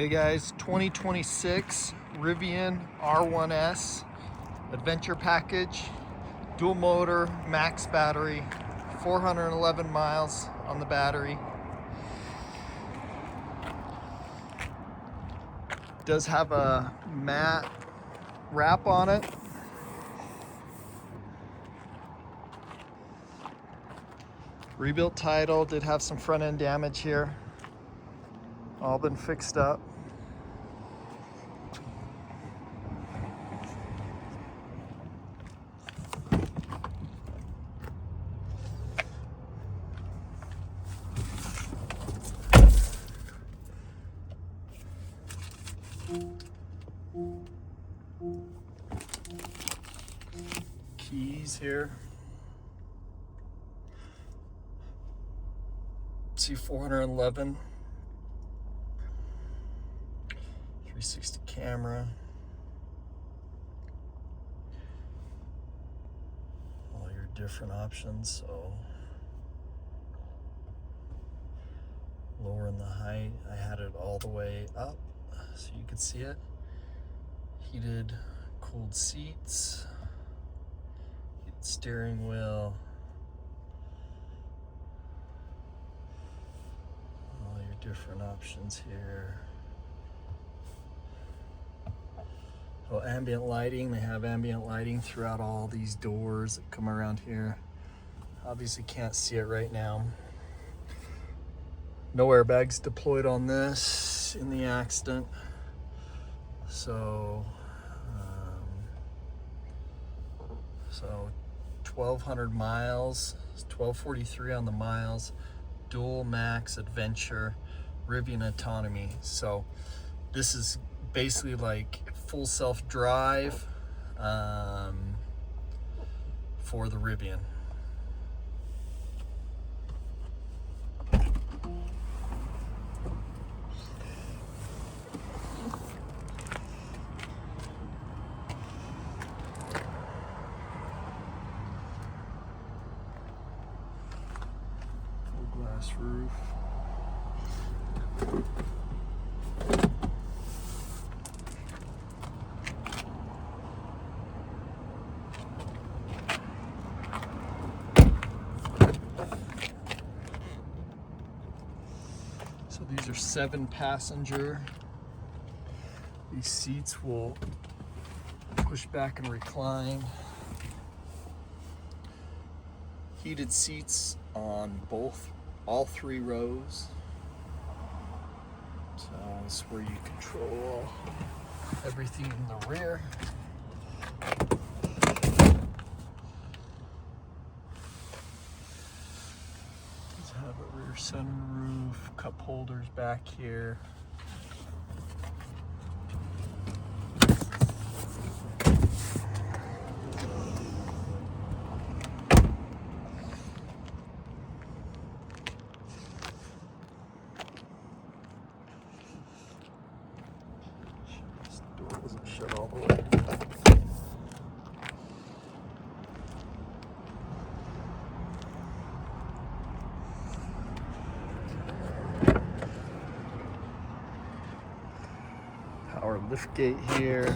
Okay guys, 2026 Rivian R1S Adventure Package, dual motor, max battery, 411 miles on the battery. Does have a matte wrap on it. Rebuilt title, did have some front end damage here. All been fixed up. Keys here. See 411. 360 camera. All your different options. So lowering the height, I had it all the way up so you could see it. Heated, cooled seats, heated steering wheel. All your different options here. So ambient lighting, they have ambient lighting throughout all these doors that come around here. Obviously can't see it right now. No airbags deployed on this in the accident. So 1,200 miles, 1243 on the miles, dual max adventure, Rivian Autonomy. So this is basically like full self-drive for the Rivian. Full glass roof. So these are 7-passenger. These seats will push back and recline. Heated seats on all 3 rows. So this is where you control everything in the rear. Have a rear sunroof, cup holders back here. This door doesn't shut all the way. Power lift gate here.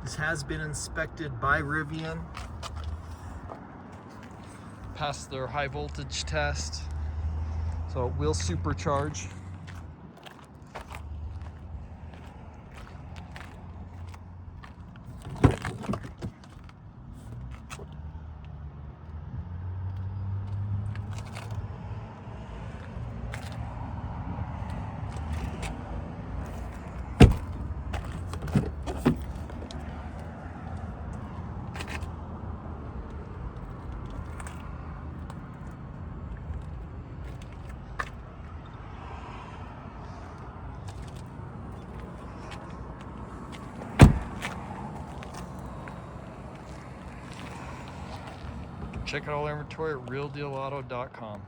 This has been inspected by Rivian. Passed their high voltage test. So it will supercharge. Check out all our inventory at realdealauto.com.